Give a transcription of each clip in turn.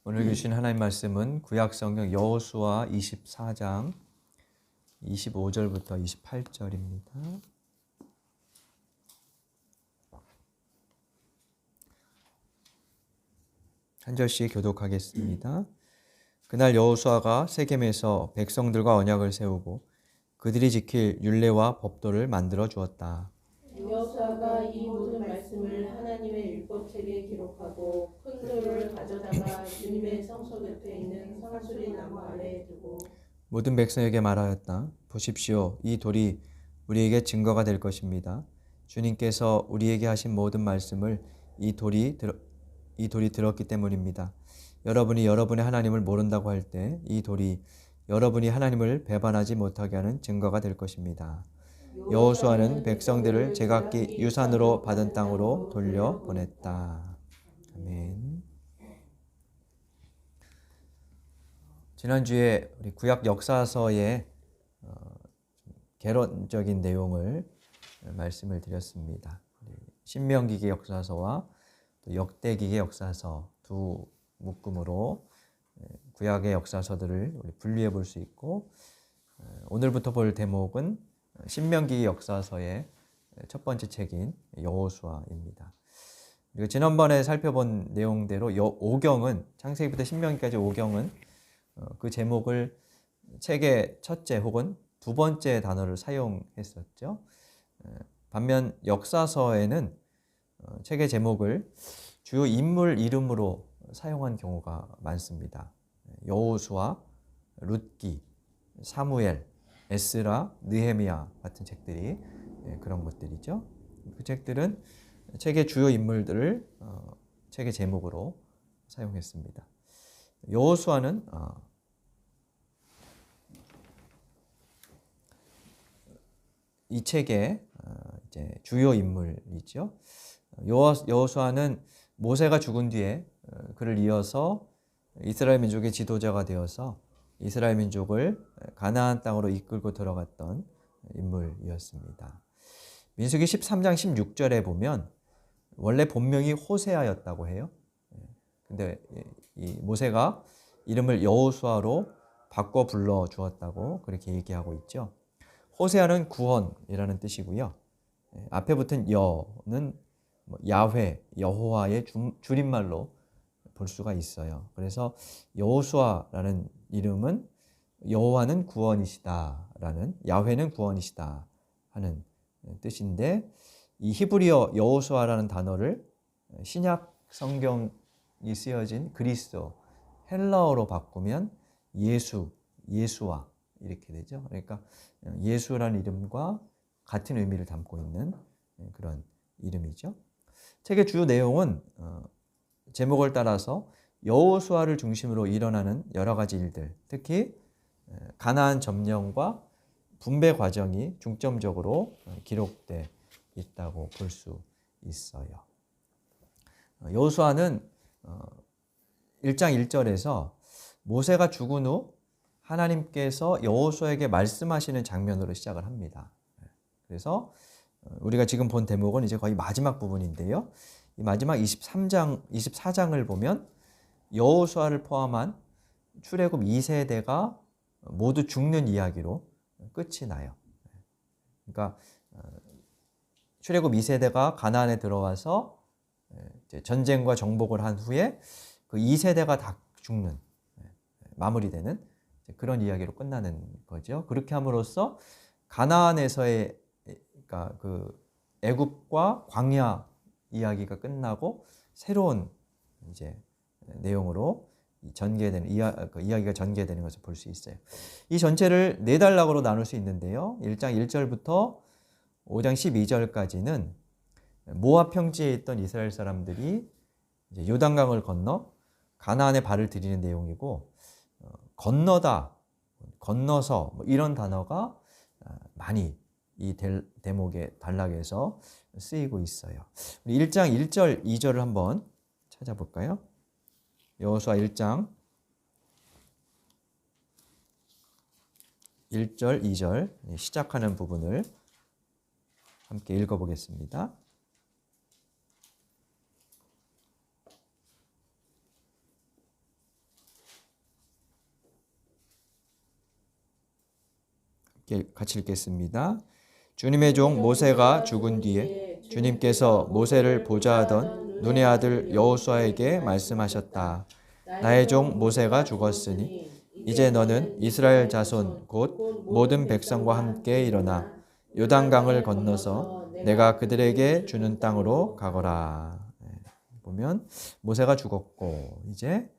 오늘 주신 하나님 말씀은 구약성경 여호수아 24장 25절부터 28절입니다. 한 절씩 교독하겠습니다. 그날 여호수아가 세겜에서 백성들과 언약을 세우고 그들이 지킬 율례와 법도를 만들어 주었다. 여호수아가 이 모든 말씀을 하나님의 율법책에 기록하고 큰 돌을 가져다가 주님의 성소 곁에 있는 상수리 나무 아래에 두고 모든 백성에게 말하였다. 보십시오, 이 돌이 우리에게 증거가 될 것입니다. 주님께서 우리에게 하신 모든 말씀을 이 돌이 들었기 때문입니다. 여러분이 여러분의 하나님을 모른다고 할 때 이 돌이 여러분이 하나님을 배반하지 못하게 하는 증거가 될 것입니다. 여호수아는 백성들을 제각기 유산으로 받은 땅으로 돌려보냈다. 아멘. 지난주에 우리 구약 역사서의 개론적인 내용을 말씀을 드렸습니다. 신명기계 역사서와 또 역대기계 역사서 두 묶음으로 구약의 역사서들을 우리 분리해 볼 수 있고, 오늘부터 볼 대목은 신명기 역사서의 첫 번째 책인 여호수아입니다. 그리고 지난번에 살펴본 내용대로 5경은 창세기부터 신명기까지 5경은 그 제목을 책의 첫째 혹은 두 번째 단어를 사용했었죠. 반면 역사서에는 책의 제목을 주요 인물 이름으로 사용한 경우가 많습니다. 여호수아, 룻기, 사무엘, 에스라, 느헤미야 같은 책들이 그런 것들이죠. 그 책들은 책의 주요 인물들을 책의 제목으로 사용했습니다. 여호수아는 이 책의 이제 주요 인물이죠. 여호수아는 모세가 죽은 뒤에 그를 이어서 이스라엘 민족의 지도자가 되어서 이스라엘 민족을 가나안 땅으로 이끌고 들어갔던 인물이었습니다. 민수기 13장 16절에 보면 원래 본명이 호세아였다고 해요. 근데 이 모세가 이름을 여호수아로 바꿔 불러 주었다고 그렇게 얘기하고 있죠. 호세아는 구원이라는 뜻이고요. 앞에 붙은 여는 야훼, 여호와의 줄임말로 볼 수가 있어요. 그래서 여호수아라는 이름은 여호와는 구원이시다라는, 야훼는 구원이시다 하는 뜻인데, 이 히브리어 여호수아라는 단어를 신약 성경이 쓰여진 그리스어 헬라어로 바꾸면 예수와 이렇게 되죠. 그러니까 예수라는 이름과 같은 의미를 담고 있는 그런 이름이죠. 책의 주요 내용은 제목을 따라서 여호수아를 중심으로 일어나는 여러 가지 일들, 특히 가나안 점령과 분배 과정이 중점적으로 기록되어 있다고 볼 수 있어요. 여호수아는 1장 1절에서 모세가 죽은 후 하나님께서 여호수아에게 말씀하시는 장면으로 시작을 합니다. 그래서 우리가 지금 본 대목은 이제 거의 마지막 부분인데요. 이 마지막 24장을 보면 여호수아를 포함한 출애굽 2세대가 모두 죽는 이야기로 끝이 나요. 그러니까 출애굽 2세대가 가나안에 들어와서 전쟁과 정복을 한 후에 그 2세대가 다 죽는, 마무리되는 그런 이야기로 끝나는 거죠. 그렇게 함으로써 가나안에서의, 그러니까 그 애굽과 광야 이야기가 끝나고 새로운 이제 내용으로 전개되는 이야기가 전개되는 것을 볼 수 있어요. 이 전체를 네 단락으로 나눌 수 있는데요. 1장 1절부터 5장 12절까지는 모압 평지에 있던 이스라엘 사람들이 이제 요단강을 건너 가나안에 발을 들이는 내용이고, 건너서 이런 단어가 많이 이 대목의 단락에서 쓰이고 있어요. 우리 1장 1절, 2절을 한번 찾아볼까요? 여호수아 1장 1절, 2절 시작하는 부분을 함께 읽어보겠습니다. 같이 읽겠습니다. 주님의 종 모세가 죽은 뒤에 주님께서 모세를 보좌 하던 눈의 아들 여호수아에게 말씀하셨다. 나의 종 모세가 죽었으니 이제 너는 이스라엘 자손 곧 모든 백성과 함께 일어나 요단강을 건너서 내가 그들에게 주는 땅으로 가거라. 보면 모세가 죽었고 이제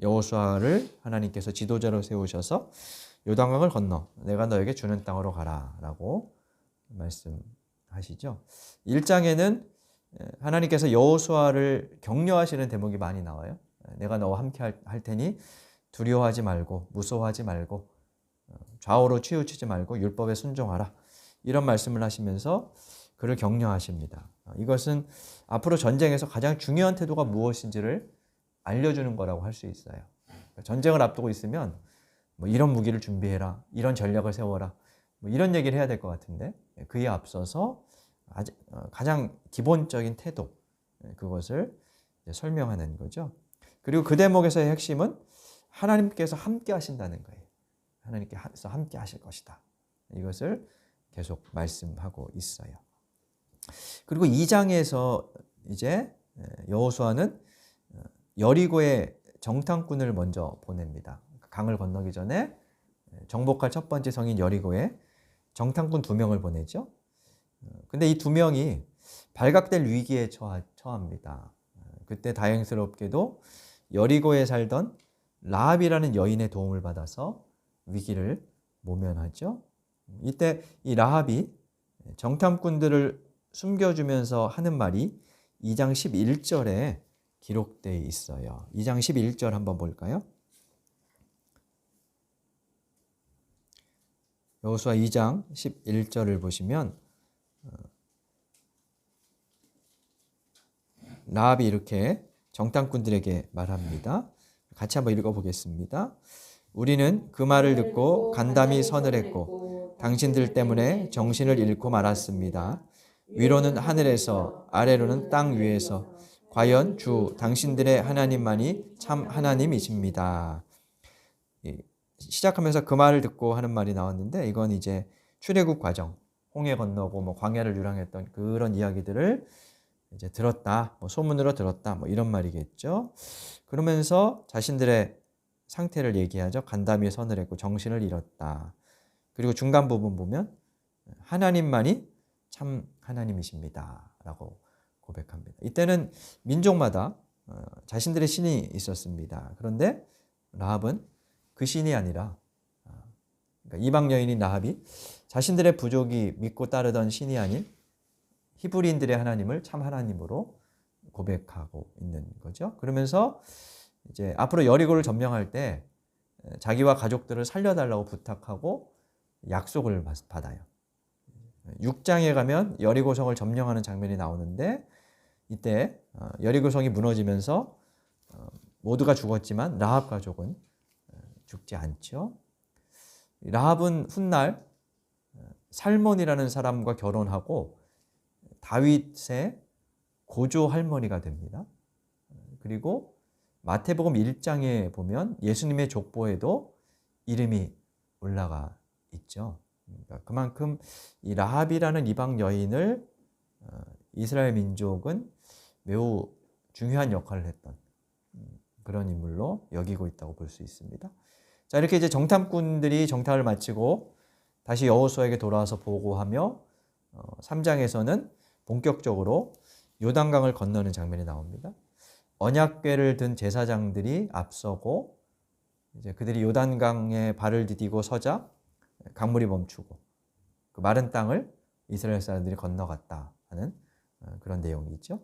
여호수아를 하나님께서 지도자로 세우셔서 요단강을 건너 내가 너에게 주는 땅으로 가라라고 말씀하시죠. 1장에는 하나님께서 여호수아를 격려하시는 대목이 많이 나와요. 내가 너와 함께 할 테니 두려워하지 말고 무서워하지 말고 좌우로 치우치지 말고 율법에 순종하라. 이런 말씀을 하시면서 그를 격려하십니다. 이것은 앞으로 전쟁에서 가장 중요한 태도가 무엇인지를 알려주는 거라고 할 수 있어요. 전쟁을 앞두고 있으면 뭐 이런 무기를 준비해라, 이런 전략을 세워라, 뭐 이런 얘기를 해야 될 것 같은데 그에 앞서서 가장 기본적인 태도, 그것을 설명하는 거죠. 그리고 그 대목에서의 핵심은 하나님께서 함께 하신다는 거예요. 하나님께서 함께 하실 것이다. 이것을 계속 말씀하고 있어요. 그리고 2장에서 이제 여호수아는 여리고에 정탐꾼을 먼저 보냅니다. 강을 건너기 전에 정복할 첫 번째 성인 여리고에 정탐꾼 2명을 보내죠. 근데 이 2명이 발각될 위기에 처합니다. 그때 다행스럽게도 여리고에 살던 라합이라는 여인의 도움을 받아서 위기를 모면하죠. 이때 이 라합이 정탐꾼들을 숨겨주면서 하는 말이 2장 11절에 기록되어 있어요. 2장 11절 한번 볼까요? 여호수아 2장 11절을 보시면 라합이 이렇게 정탐꾼들에게 말합니다. 같이 한번 읽어보겠습니다. 우리는 그 말을 듣고 간담이 선을 했고 당신들 때문에 정신을 잃고 말았습니다. 위로는 하늘에서 아래로는 땅 위에서 과연 주 당신들의 하나님만이 참 하나님이십니다. 시작하면서 그 말을 듣고 하는 말이 나왔는데 이건 이제 출애굽 과정, 홍해 건너고 뭐 광야를 유랑했던 그런 이야기들을 이제 들었다, 뭐 소문으로 들었다, 뭐 이런 말이겠죠. 그러면서 자신들의 상태를 얘기하죠. 간담이 선을 했고 정신을 잃었다. 그리고 중간 부분 보면 하나님만이 참 하나님이십니다 라고 고백합니다. 이때는 민족마다 자신들의 신이 있었습니다. 그런데 라합은 그 신이 아니라 그러니까 이방 여인인 라합이 자신들의 부족이 믿고 따르던 신이 아닌 히브리인들의 하나님을 참 하나님으로 고백하고 있는 거죠. 그러면서 이제 앞으로 여리고를 점령할 때 자기와 가족들을 살려달라고 부탁하고 약속을 받아요. 6장에 가면 여리고성을 점령하는 장면이 나오는데 이때 여리고성이 무너지면서 모두가 죽었지만 라합 가족은 죽지 않죠. 라합은 훗날 살몬이라는 사람과 결혼하고 다윗의 고조 할머니가 됩니다. 그리고 마태복음 1장에 보면 예수님의 족보에도 이름이 올라가 있죠. 그만큼 이 라합이라는 이방 여인을 이스라엘 민족은 매우 중요한 역할을 했던 그런 인물로 여기고 있다고 볼 수 있습니다. 자, 이렇게 이제 정탐꾼들이 정탐을 마치고 다시 여호수아에게 돌아와서 보고하며 3장에서는 본격적으로 요단강을 건너는 장면이 나옵니다. 언약궤를 든 제사장들이 앞서고 이제 그들이 요단강에 발을 디디고 서자 강물이 멈추고 그 마른 땅을 이스라엘 사람들이 건너갔다 하는 그런 내용이 있죠.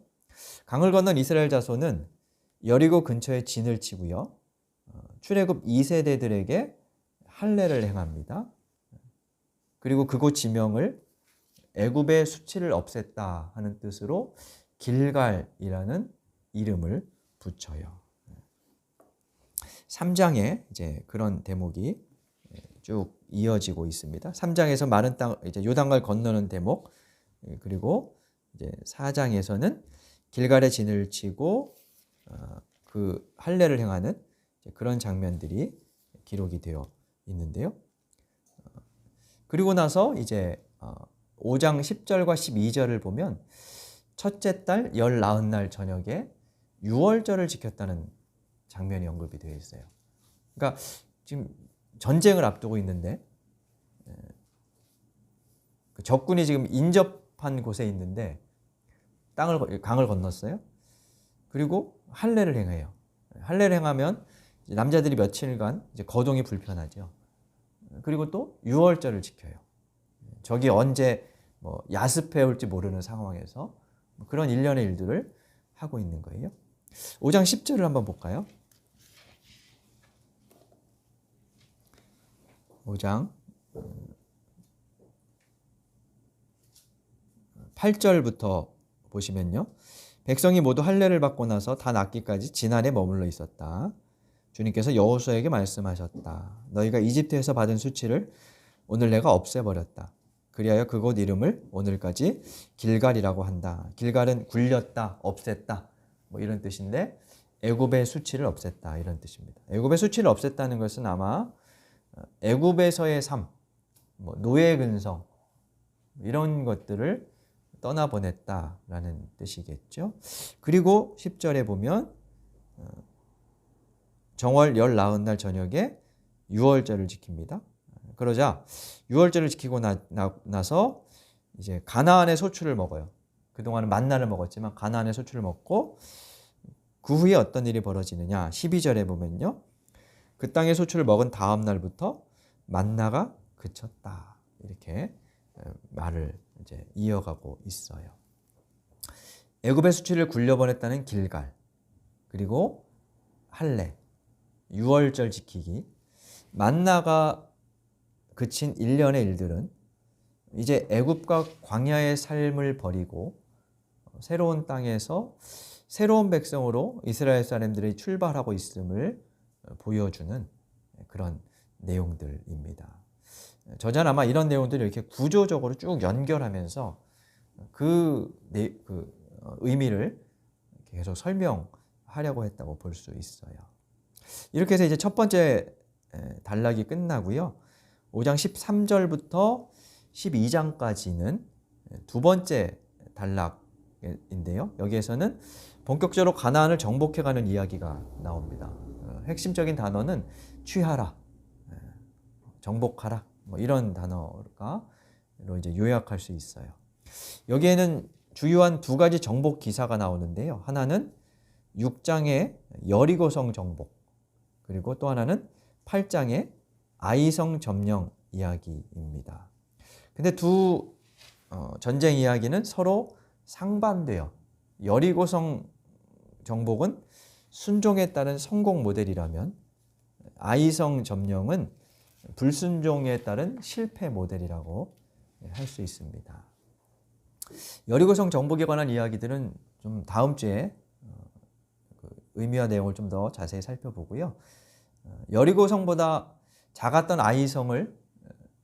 강을 건넌 이스라엘 자손은 여리고 근처에 진을 치고요. 출애굽 2세대들에게 할례를 행합니다. 그리고 그곳 지명을 애굽의 수치를 없앴다 하는 뜻으로 길갈이라는 이름을 붙여요. 3장에 이제 그런 대목이 쭉 이어지고 있습니다. 3장에서 마른 땅, 이제 요단강을 건너는 대목, 그리고 이제 4장에서는 길갈에 진을 치고 그 할례를 행하는 그런 장면들이 기록이 되어 있는데요. 그리고 나서 이제 5장 10절과 12절을 보면 첫째 달 19날 저녁에 유월절을 지켰다는 장면이 언급이 되어 있어요. 그러니까 지금 전쟁을 앞두고 있는데 적군이 지금 인접한 곳에 있는데 강을 건넜어요. 그리고 할례를 행해요. 할례를 행하면 남자들이 며칠간 이제 거동이 불편하죠. 그리고 또 유월절을 지켜요. 적이 언제 야습해 올지 모르는 상황에서 그런 일련의 일들을 하고 있는 거예요. 5장 10절을 한번 볼까요? 5장 8절부터 보시면요. 백성이 모두 할례를 받고 나서 다 낫기까지 지난해 머물러 있었다. 주님께서 여호수아에게 말씀하셨다. 너희가 이집트에서 받은 수치를 오늘 내가 없애버렸다. 그리하여 그곳 이름을 오늘까지 길갈이라고 한다. 길갈은 굴렸다, 없앴다 이런 뜻인데 애굽의 수치를 없앴다 이런 뜻입니다. 애굽의 수치를 없앴다는 것은 아마 애굽에서의 삶, 노예 근성 이런 것들을 떠나보냈다라는 뜻이겠죠. 그리고 10절에 보면 정월 19날 저녁에 유월절을 지킵니다. 그러자 유월절을 지키고 나서 이제 가나안의 소출을 먹어요. 그동안은 만나를 먹었지만 가나안의 소출을 먹고 그 후에 어떤 일이 벌어지느냐 12절에 보면요. 그 땅의 소출을 먹은 다음 날부터 만나가 그쳤다. 이렇게 말을 이제 이어가고 있어요. 애굽의 수치를 굴려보냈다는 길갈, 그리고 할례, 유월절 지키기, 만나가 그친 일련의 일들은 이제 애굽과 광야의 삶을 버리고 새로운 땅에서 새로운 백성으로 이스라엘 사람들이 출발하고 있음을 보여주는 그런 내용들입니다. 저자는 아마 이런 내용들을 이렇게 구조적으로 쭉 연결하면서 그 의미를 계속 설명하려고 했다고 볼 수 있어요. 이렇게 해서 이제 첫 번째 단락이 끝나고요. 5장 13절부터 12장까지는 두 번째 단락인데요. 여기에서는 본격적으로 가나안을 정복해가는 이야기가 나옵니다. 핵심적인 단어는 취하라, 정복하라 이런 단어로 이제 요약할 수 있어요. 여기에는 주요한 두 가지 정복 기사가 나오는데요. 하나는 6장의 여리고성 정복, 그리고 또 하나는 8장의 아이성 점령 이야기입니다. 근데 두 전쟁 이야기는 서로 상반돼요. 여리고성 정복은 순종에 따른 성공 모델이라면 아이성 점령은 불순종에 따른 실패 모델이라고 할 수 있습니다. 여리고성 정복에 관한 이야기들은 좀 다음 주에 의미와 내용을 좀 더 자세히 살펴보고요. 여리고성보다 작았던 아이성을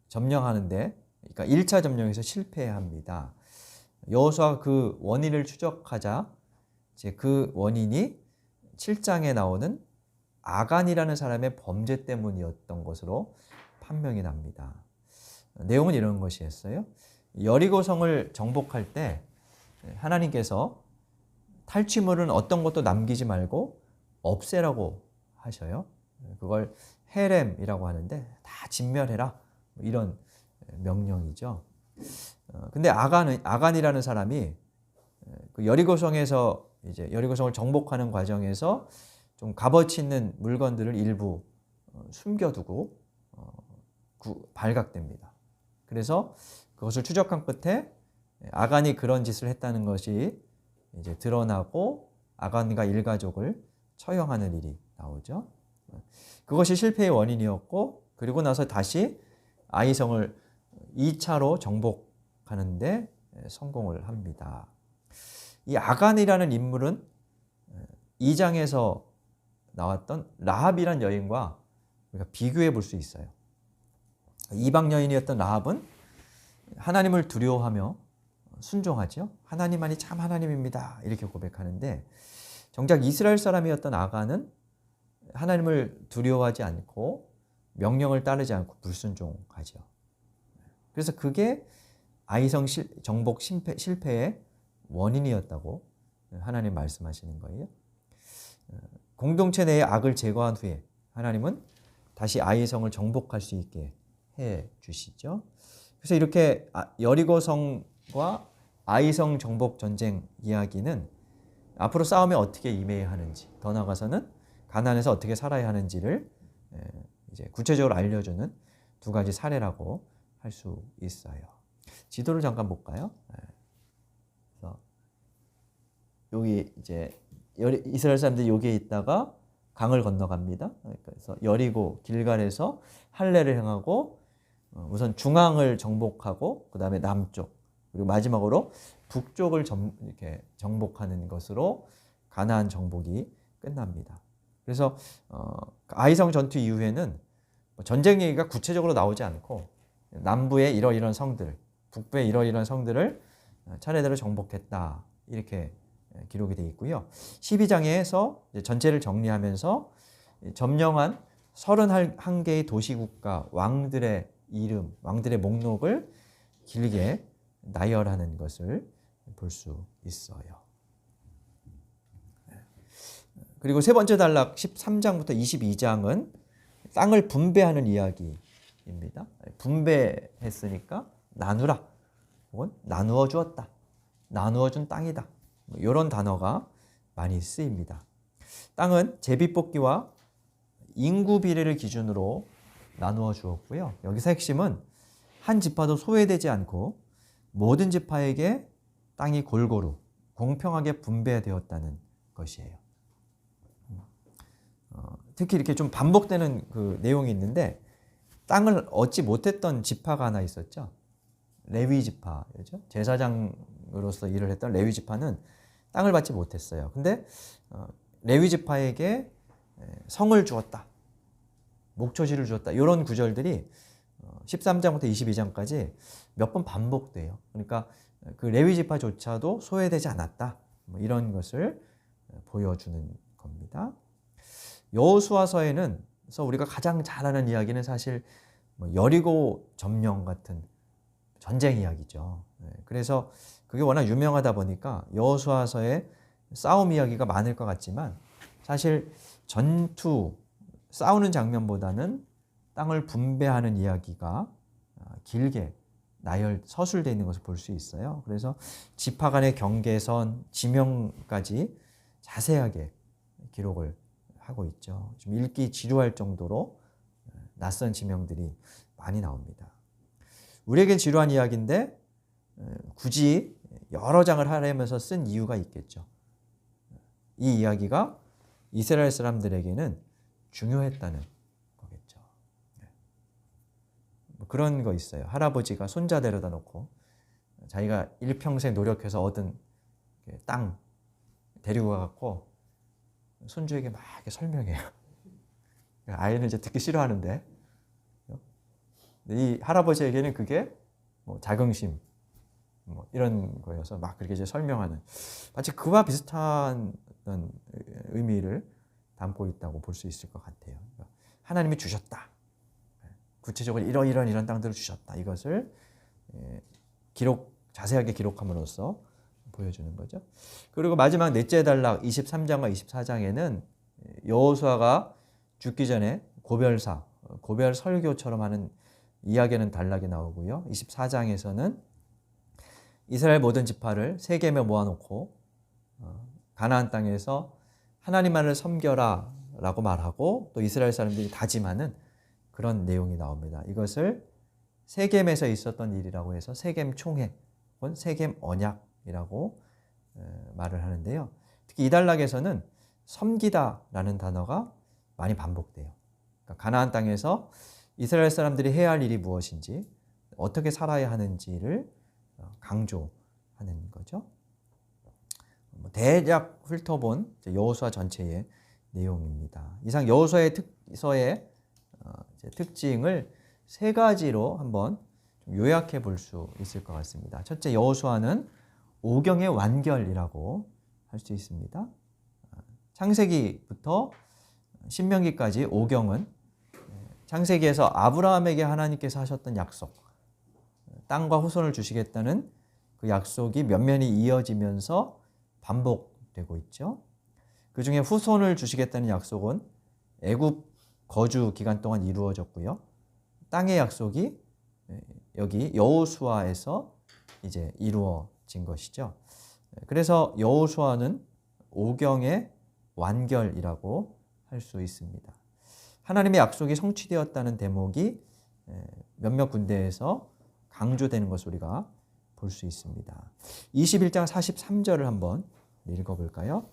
점령하는데, 그러니까 1차 점령에서 실패합니다. 여호수아가 그 원인을 추적하자 이제 그 원인이 7장에 나오는 아간이라는 사람의 범죄 때문이었던 것으로 판명이 납니다. 내용은 이런 것이었어요. 여리고성을 정복할 때 하나님께서 탈취물은 어떤 것도 남기지 말고 없애라고 하셔요. 그걸 헤렘이라고 하는데 다 진멸해라 이런 명령이죠. 근데 아간이라는 사람이 그 여리고성에서 이제 여리고성을 정복하는 과정에서 좀 값어치 있는 물건들을 일부 숨겨두고 발각됩니다. 그래서 그것을 추적한 끝에 아간이 그런 짓을 했다는 것이 이제 드러나고 아간과 일가족을 처형하는 일이 나오죠. 그것이 실패의 원인이었고, 그리고 나서 다시 아이성을 2차로 정복하는데 성공을 합니다. 이 아간이라는 인물은 2장에서 나왔던 라합이란 여인과 우리가 비교해 볼 수 있어요. 이방 여인이었던 라합은 하나님을 두려워하며 순종하죠. 하나님만이 참 하나님입니다. 이렇게 고백하는데, 정작 이스라엘 사람이었던 아간은 하나님을 두려워하지 않고 명령을 따르지 않고 불순종하죠. 그래서 그게 아이성 정복 실패의 원인이었다고 하나님 말씀하시는 거예요. 공동체 내의 악을 제거한 후에 하나님은 다시 아이성을 정복할 수 있게 해 주시죠. 그래서 이렇게 여리고성과 아이성 정복 전쟁 이야기는 앞으로 싸움에 어떻게 임해야 하는지, 더 나아가서는 가나안에서 어떻게 살아야 하는지를 이제 구체적으로 알려주는 두 가지 사례라고 할 수 있어요. 지도를 잠깐 볼까요? 그래서 여기 이제 이스라엘 사람들이 여기에 있다가 강을 건너갑니다. 그래서 여리고 길갈에서 할례를 행하고 우선 중앙을 정복하고 그 다음에 남쪽 그리고 마지막으로 북쪽을 이렇게 정복하는 것으로 가나안 정복이 끝납니다. 그래서 아이성 전투 이후에는 전쟁 얘기가 구체적으로 나오지 않고 남부의 이러이러한 성들, 북부의 이러이러한 성들을 차례대로 정복했다 이렇게 기록이 되어 있고요. 12장에서 전체를 정리하면서 점령한 31개의 도시국가 왕들의 이름, 왕들의 목록을 길게 나열하는 것을 볼 수 있어요. 그리고 세 번째 단락 13장부터 22장은 땅을 분배하는 이야기입니다. 분배했으니까 나누라 혹은 나누어 주었다, 나누어 준 땅이다, 이런 단어가 많이 쓰입니다. 땅은 제비뽑기와 인구 비례를 기준으로 나누어 주었고요. 여기서 핵심은 한 지파도 소외되지 않고 모든 지파에게 땅이 골고루 공평하게 분배되었다는 것이에요. 특히 이렇게 좀 반복되는 그 내용이 있는데 땅을 얻지 못했던 지파가 하나 있었죠. 레위 지파죠. 제사장으로서 일을 했던 레위 지파는 땅을 받지 못했어요. 근데 레위 지파에게 성을 주었다, 목초지를 주었다, 이런 구절들이 13장부터 22장까지 몇 번 반복돼요. 그러니까 그 레위 지파조차도 소외되지 않았다, 이런 것을 보여주는 겁니다. 여호수아서에는 우리가 가장 잘 아는 이야기는 사실 여리고 점령 같은 전쟁 이야기죠. 그래서 그게 워낙 유명하다 보니까 여호수아서에 싸움 이야기가 많을 것 같지만 사실 전투, 싸우는 장면보다는 땅을 분배하는 이야기가 길게 서술되어 있는 것을 볼 수 있어요. 그래서 지파 간의 경계선, 지명까지 자세하게 기록을 하고 있죠. 좀 읽기 지루할 정도로 낯선 지명들이 많이 나옵니다. 우리에겐 지루한 이야기인데 굳이 여러 장을 하려면서 쓴 이유가 있겠죠. 이 이야기가 이스라엘 사람들에게는 중요했다는 거겠죠. 그런 거 있어요. 할아버지가 손자 데려다 놓고 자기가 일평생 노력해서 얻은 땅 데리고 가갖고 손주에게 막 이렇게 설명해요. 아이는 이제 듣기 싫어하는데 이 할아버지에게는 그게 자긍심 이런 거여서 막 그렇게 이제 설명하는, 마치 그와 비슷한 어떤 의미를 담고 있다고 볼 수 있을 것 같아요. 하나님이 주셨다, 구체적으로 이런 땅들을 주셨다, 이것을 자세하게 기록함으로써 보여주는 거죠. 그리고 마지막 넷째 단락 23장과 24장에는 여호수아가 죽기 전에 고별 설교처럼 하는 이야기하는 단락이 나오고요. 24장에서는 이스라엘 모든 지파를 세겜에 모아놓고 가나안 땅에서 하나님만을 섬겨라 라고 말하고 또 이스라엘 사람들이 다짐하는 그런 내용이 나옵니다. 이것을 세겜에서 있었던 일이라고 해서 세겜 총회 혹은 세겜 언약이라고 말을 하는데요. 특히 이 단락에서는 섬기다라는 단어가 많이 반복돼요. 그러니까 가나안 땅에서 이스라엘 사람들이 해야 할 일이 무엇인지, 어떻게 살아야 하는지를 강조하는 거죠. 대략 훑어본 여호수아 전체의 내용입니다. 이상 여호수아의 서의 특징을 세 가지로 한번 좀 요약해 볼 수 있을 것 같습니다. 첫째, 여호수아는 오경의 완결이라고 할 수 있습니다. 창세기부터 신명기까지 오경은 창세기에서 아브라함에게 하나님께서 하셨던 약속, 땅과 후손을 주시겠다는 그 약속이 면면이 이어지면서 반복되고 있죠. 그 중에 후손을 주시겠다는 약속은 애굽 거주 기간 동안 이루어졌고요. 땅의 약속이 여기 여호수아에서 이제 이루어진 것이죠. 그래서 여호수아는 오경의 완결이라고 할 수 있습니다. 하나님의 약속이 성취되었다는 대목이 몇몇 군데에서 강조되는 것을 우리가 볼 수 있습니다. 21장 43절을 한번 읽어볼까요?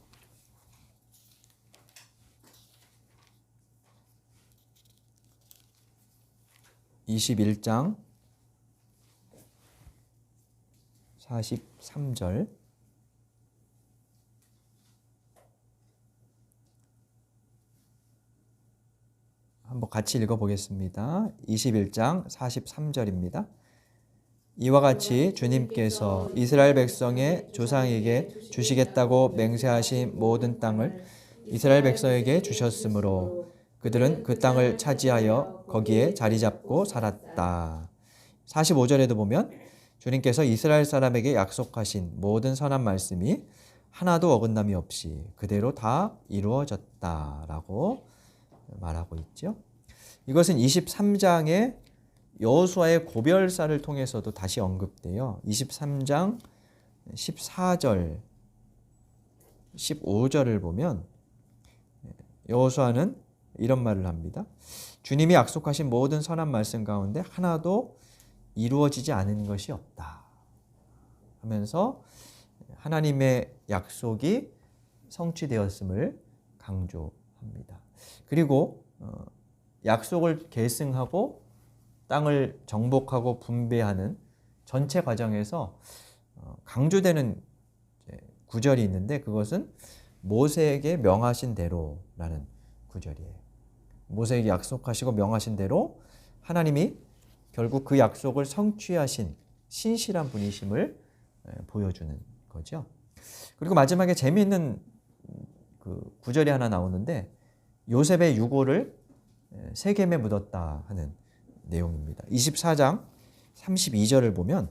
(21장 43절) 한번 같이 읽어보겠습니다. 21장 43절입니다. 이와 같이 주님께서 이스라엘 백성의 조상에게 주시겠다고 맹세하신 모든 땅을 이스라엘 백성에게 주셨으므로 그들은 그 땅을 차지하여 거기에 자리 잡고 살았다. 45절에도 보면 주님께서 이스라엘 사람에게 약속하신 모든 선한 말씀이 하나도 어긋남이 없이 그대로 다 이루어졌다라고 말하고 있죠. 이것은 23장의 여호수아의 고별사를 통해서도 다시 언급돼요. 23장 14절, 15절을 보면 여호수아는 이런 말을 합니다. 주님이 약속하신 모든 선한 말씀 가운데 하나도 이루어지지 않은 것이 없다 하면서 하나님의 약속이 성취되었음을 강조합니다. 그리고 약속을 계승하고 땅을 정복하고 분배하는 전체 과정에서 강조되는 구절이 있는데 그것은 모세에게 명하신 대로라는 구절이에요. 모세에게 약속하시고 명하신 대로 하나님이 결국 그 약속을 성취하신 신실한 분이심을 보여주는 거죠. 그리고 마지막에 재미있는 그 구절이 하나 나오는데 요셉의 유고를 세겜에 묻었다 하는 내용입니다. 24장 32절을 보면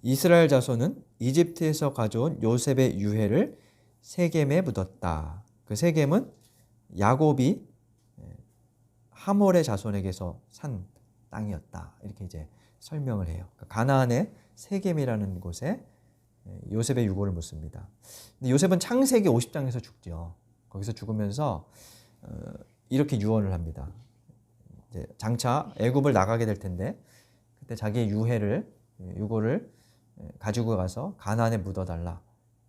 이스라엘 자손은 이집트에서 가져온 요셉의 유해를 세겜에 묻었다. 그 세겜은 야곱이 하몰의 자손에게서 산 땅이었다. 이렇게 이제 설명을 해요. 가나안의 세겜이라는 곳에 요셉의 유고를 묻습니다. 근데 요셉은 창세기 50장에서 죽죠. 거기서 죽으면서 이렇게 유언을 합니다. 이제 장차 애굽을 나가게 될 텐데 그때 자기의 유고를 가지고 가서 가나안에 묻어달라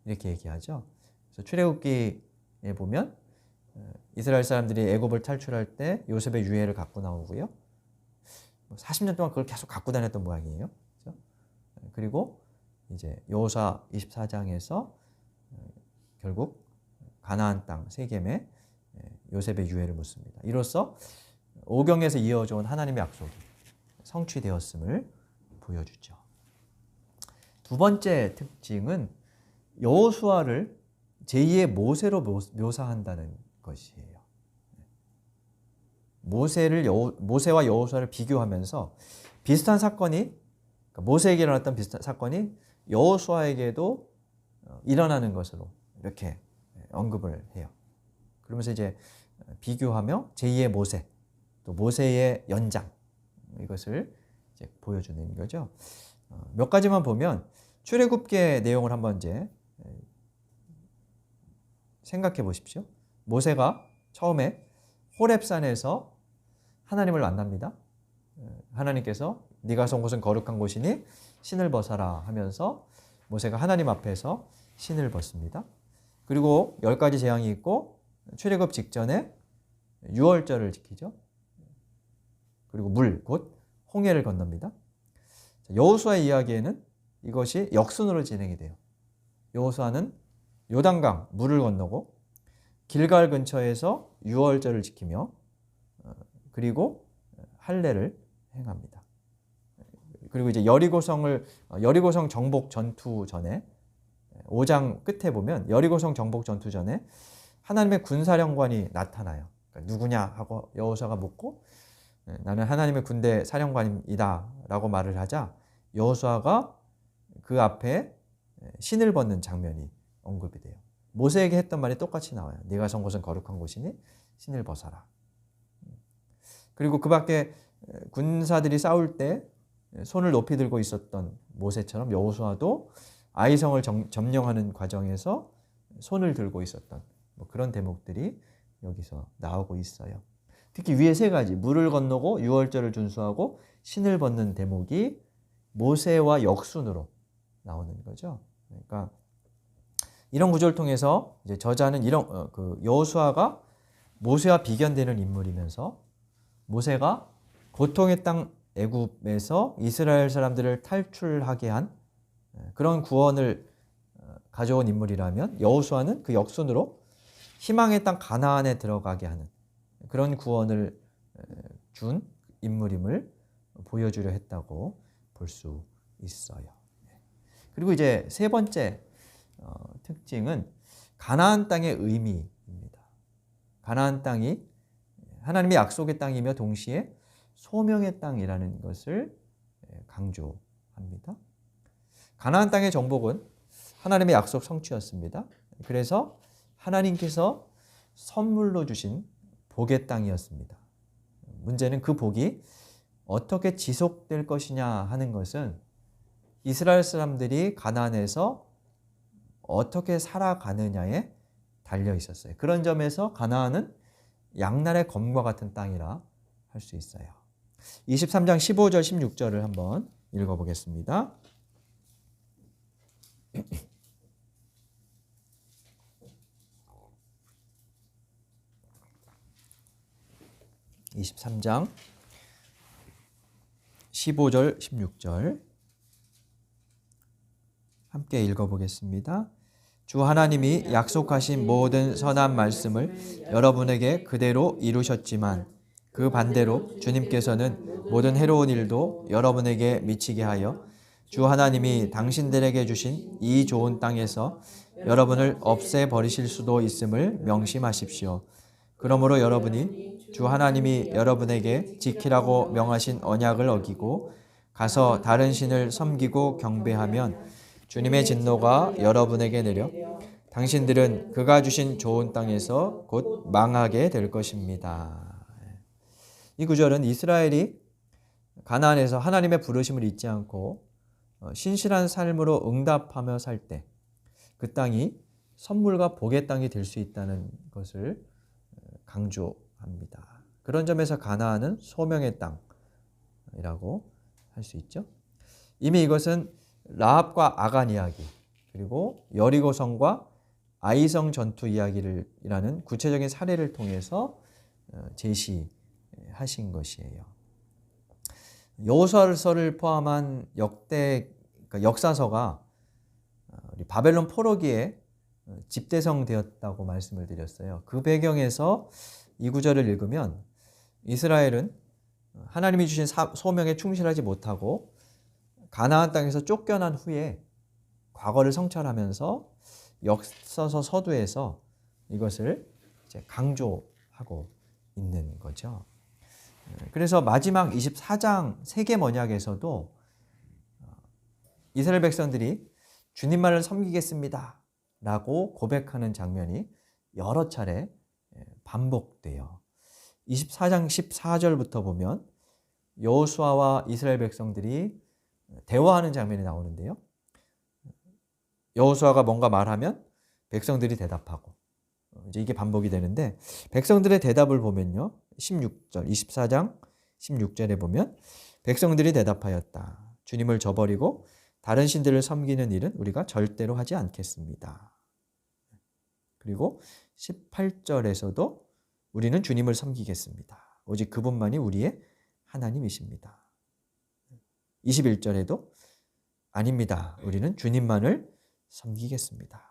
이렇게 얘기하죠. 그래서 출애굽기에 보면 이스라엘 사람들이 애굽을 탈출할 때 요셉의 유해를 갖고 나오고요. 40년 동안 그걸 계속 갖고 다녔던 모양이에요. 그렇죠? 그리고 이제 여호수아 24장에서 결국 가나안 땅 세겜에 요셉의 유해를 묻습니다. 이로써 오경에서 이어져 온 하나님의 약속이 성취되었음을 보여주죠. 두 번째 특징은 여호수아를 제2의 모세로 묘사한다는 것이에요. 모세와 여호수아를 비교하면서 비슷한 사건이 모세에게 일어났던 비슷한 사건이 여호수아에게도 일어나는 것으로 이렇게 언급을 해요. 그러면서 이제 비교하며 제2의 모세, 또 모세의 연장 이것을 이제 보여주는 거죠. 몇 가지만 보면 출애굽기의 내용을 한번 이제 생각해 보십시오. 모세가 처음에 호렙산에서 하나님을 만납니다. 하나님께서 네가 선 곳은 거룩한 곳이니 신을 벗어라 하면서 모세가 하나님 앞에서 신을 벗습니다. 그리고 10가지 재앙이 있고 출애굽 직전에 유월절을 지키죠. 그리고 곧 홍해를 건넙니다. 여호수아의 이야기에는 이것이 역순으로 진행이 돼요. 여호수아는 요단강 물을 건너고 길갈 근처에서 유월절을 지키며 그리고 할례를 행합니다. 그리고 이제 여리고성 정복 전투 전에 5장 끝에 보면 여리고성 정복 전투 전에 하나님의 군사령관이 나타나요. 그러니까 누구냐 하고 여호수아가 묻고 나는 하나님의 군대 사령관이다 라고 말을 하자 여호수아가 그 앞에 신을 벗는 장면이 언급이 돼요. 모세에게 했던 말이 똑같이 나와요. 네가 선 곳은 거룩한 곳이니 신을 벗어라. 그리고 그 밖에 군사들이 싸울 때 손을 높이 들고 있었던 모세처럼 여호수아도 아이성을 점령하는 과정에서 손을 들고 있었던 그런 대목들이 여기서 나오고 있어요. 특히 위에 세 가지, 물을 건너고 유월절을 준수하고 신을 벗는 대목이 모세와 역순으로 나오는 거죠. 그러니까 이런 구조를 통해서 이제 저자는 이런 여호수아가 모세와 비견되는 인물이면서 모세가 고통의 땅 애굽에서 이스라엘 사람들을 탈출하게 한 그런 구원을 가져온 인물이라면 여호수아는 그 역순으로 희망의 땅 가나안에 들어가게 하는 그런 구원을 준 인물임을 보여주려 했다고 볼 수 있어요. 그리고 이제 세 번째 특징은 가나안 땅의 의미입니다. 가나안 땅이 하나님의 약속의 땅이며 동시에 소명의 땅이라는 것을 강조합니다. 가나안 땅의 정복은 하나님의 약속 성취였습니다. 그래서 하나님께서 선물로 주신 복의 땅이었습니다. 문제는 그 복이 어떻게 지속될 것이냐 하는 것은 이스라엘 사람들이 가나안에서 어떻게 살아가느냐에 달려 있었어요. 그런 점에서 가나안은 양날의 검과 같은 땅이라 할 수 있어요. 23장 15절 16절을 한번 읽어보겠습니다. 23장 15절 16절 함께 읽어보겠습니다. 주 하나님이 약속하신 모든 선한 말씀을 여러분에게 그대로 이루셨지만 그 반대로 주님께서는 모든 해로운 일도 여러분에게 미치게 하여 주 하나님이 당신들에게 주신 이 좋은 땅에서 여러분을 없애버리실 수도 있음을 명심하십시오. 그러므로 여러분이 주 하나님이 여러분에게 지키라고 명하신 언약을 어기고 가서 다른 신을 섬기고 경배하면 주님의 진노가 여러분에게 내려 당신들은 그가 주신 좋은 땅에서 곧 망하게 될 것입니다. 이 구절은 이스라엘이 가나안에서 하나님의 부르심을 잊지 않고 신실한 삶으로 응답하며 살 때 그 땅이 선물과 복의 땅이 될 수 있다는 것을 강조합니다. 그런 점에서 가나안은 소명의 땅이라고 할 수 있죠. 이미 이것은 라합과 아간 이야기 그리고 여리고성과 아이성 전투 이야기라는 구체적인 사례를 통해서 제시하신 것이에요. 여호수아서를 포함한 그러니까 역사서가 우리 바벨론 포로기에 집대성되었다고 말씀을 드렸어요. 그 배경에서 이 구절을 읽으면 이스라엘은 하나님이 주신 소명에 충실하지 못하고 가나안 땅에서 쫓겨난 후에 과거를 성찰하면서 역사서 서두에서 이것을 이제 강조하고 있는 거죠. 그래서 마지막 24장 세계언약에서도 이스라엘 백성들이 주님만을 섬기겠습니다 라고 고백하는 장면이 여러 차례 반복돼요. 24장 14절부터 보면 여호수아와 이스라엘 백성들이 대화하는 장면이 나오는데요. 여호수아가 뭔가 말하면 백성들이 대답하고 이제 이게 반복이 되는데 백성들의 대답을 보면요. 16절 24장 16절에 보면 백성들이 대답하였다. 주님을 저버리고 다른 신들을 섬기는 일은 우리가 절대로 하지 않겠습니다. 그리고 18절에서도 우리는 주님을 섬기겠습니다. 오직 그분만이 우리의 하나님이십니다. 21절에도 아닙니다. 우리는 주님만을 섬기겠습니다.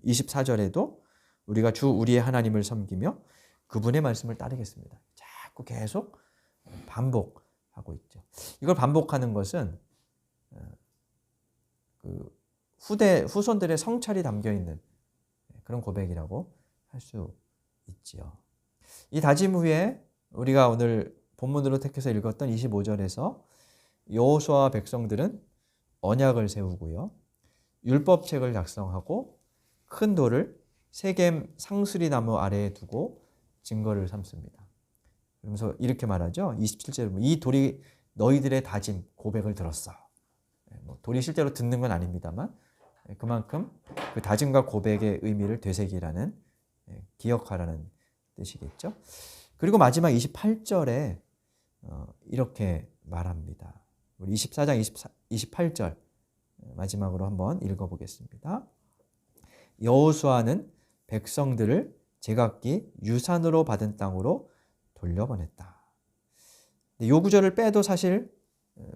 24절에도 우리가 주 우리의 하나님을 섬기며 그분의 말씀을 따르겠습니다. 자꾸 계속 반복하고 있죠. 이걸 반복하는 것은 그 후손들의 성찰이 담겨 있는 그런 고백이라고 할 수 있지요. 이 다짐 후에 우리가 오늘 본문으로 택해서 읽었던 25절에서 여호수아와 백성들은 언약을 세우고요. 율법책을 작성하고 큰 돌을 세겜 상수리 나무 아래에 두고 증거를 삼습니다. 그러면서 이렇게 말하죠. 27절에 이 돌이 너희들의 다짐, 고백을 들었어. 돌이 실제로 듣는 건 아닙니다만 그만큼 그 다짐과 고백의 의미를 되새기라는, 기억하라는 뜻이겠죠. 그리고 마지막 28절에 이렇게 말합니다. 우리 24장 28절 마지막으로 한번 읽어보겠습니다. 여호수아는 백성들을 제각기 유산으로 받은 땅으로 돌려보냈다. 이 구절을 빼도 사실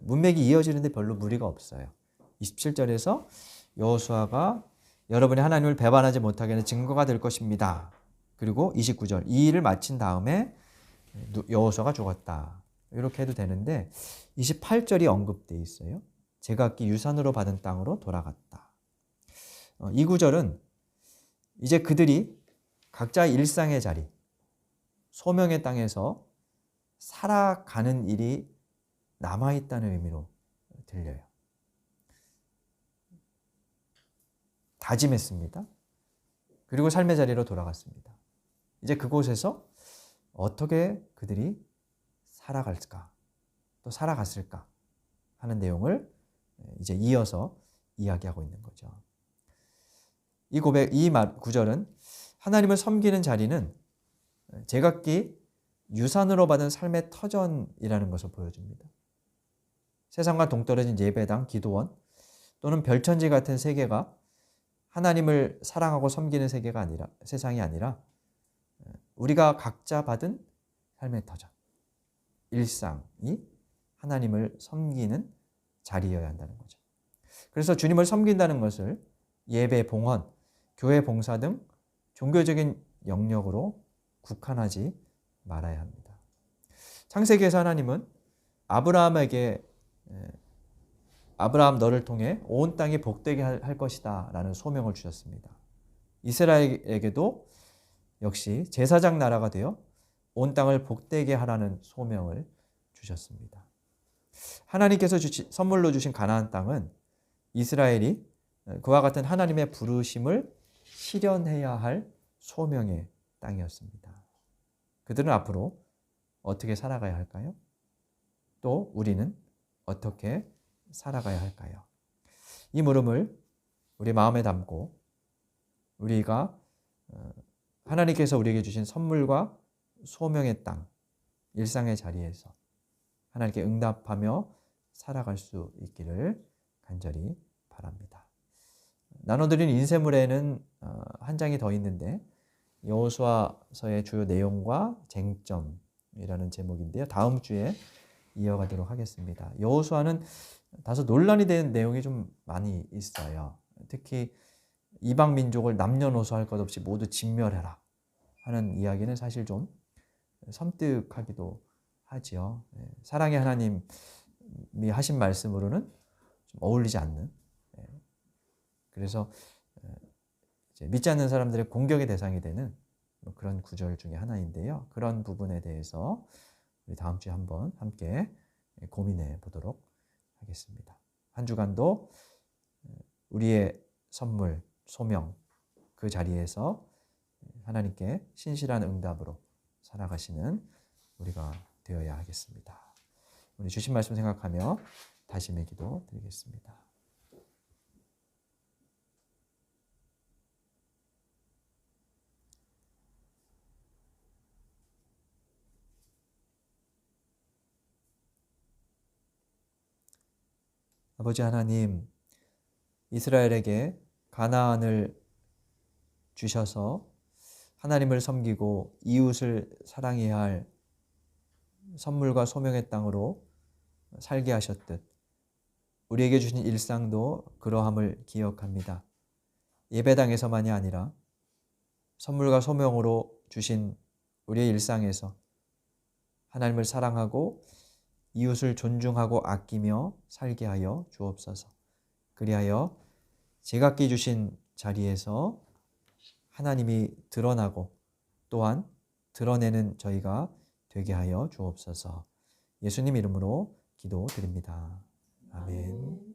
문맥이 이어지는데 별로 무리가 없어요. 27절에서 여호수아가 여러분이 하나님을 배반하지 못하게 하는 증거가 될 것입니다. 그리고 29절 이 일을 마친 다음에 여호수아가 죽었다. 이렇게 해도 되는데 28절이 언급되어 있어요. 제각기 유산으로 받은 땅으로 돌아갔다. 이 구절은 이제 그들이 각자의 일상의 자리, 소명의 땅에서 살아가는 일이 남아있다는 의미로 들려요. 다짐했습니다. 그리고 삶의 자리로 돌아갔습니다. 이제 그곳에서 어떻게 그들이 살아갈까, 또 살아갔을까 하는 내용을 이제 이어서 이야기하고 있는 거죠. 이 구절은 하나님을 섬기는 자리는 제각기 유산으로 받은 삶의 터전이라는 것을 보여줍니다. 세상과 동떨어진 예배당, 기도원 또는 별천지 같은 세계가 하나님을 사랑하고 섬기는 세상이 아니라 우리가 각자 받은 삶의 터전, 일상이 하나님을 섬기는 자리여야 한다는 거죠. 그래서 주님을 섬긴다는 것을 예배, 봉헌, 교회 봉사 등 종교적인 영역으로 국한하지 말아야 합니다. 창세기에서 하나님은 아브라함에게 아브라함 너를 통해 온 땅이 복되게 할 것이다 라는 소명을 주셨습니다. 이스라엘에게도 역시 제사장 나라가 되어 온 땅을 복되게 하라는 소명을 주셨습니다. 하나님께서 선물로 주신 가나안 땅은 이스라엘이 그와 같은 하나님의 부르심을 실현해야 할 소명의 땅이었습니다. 그들은 앞으로 어떻게 살아가야 할까요? 또 우리는 어떻게 살아가야 할까요? 이 물음을 우리 마음에 담고 우리가 하나님께서 우리에게 주신 선물과 소명의 땅, 일상의 자리에서 하나님께 응답하며 살아갈 수 있기를 간절히 바랍니다. 나눠드린 인쇄물에는 한 장이 더 있는데 여호수아서의 주요 내용과 쟁점이라는 제목인데요. 다음 주에 이어가도록 하겠습니다. 여호수아는 다소 논란이 되는 내용이 좀 많이 있어요. 특히 이방 민족을 남녀노소 할 것 없이 모두 진멸해라 하는 이야기는 사실 좀 섬뜩하기도 하지요. 사랑의 하나님이 하신 말씀으로는 좀 어울리지 않는, 그래서 이제 믿지 않는 사람들의 공격의 대상이 되는 그런 구절 중에 하나인데요. 그런 부분에 대해서 우리 다음 주에 한번 함께 고민해 보도록 하겠습니다. 한 주간도 우리의 선물, 소명 그 자리에서 하나님께 신실한 응답으로 살아가시는 우리가 되어야 하겠습니다. 우리 주신 말씀 생각하며 다짐의 기도 드리겠습니다. 아버지 하나님, 이스라엘에게 가나안을 주셔서 하나님을 섬기고 이웃을 사랑해야 할 선물과 소명의 땅으로 살게 하셨듯 우리에게 주신 일상도 그러함을 기억합니다. 예배당에서만이 아니라 선물과 소명으로 주신 우리의 일상에서 하나님을 사랑하고 이웃을 존중하고 아끼며 살게 하여 주옵소서. 그리하여 제각기 주신 자리에서 하나님이 드러나고 또한 드러내는 저희가 되게 하여 주옵소서. 예수님 이름으로 기도드립니다. 아멘.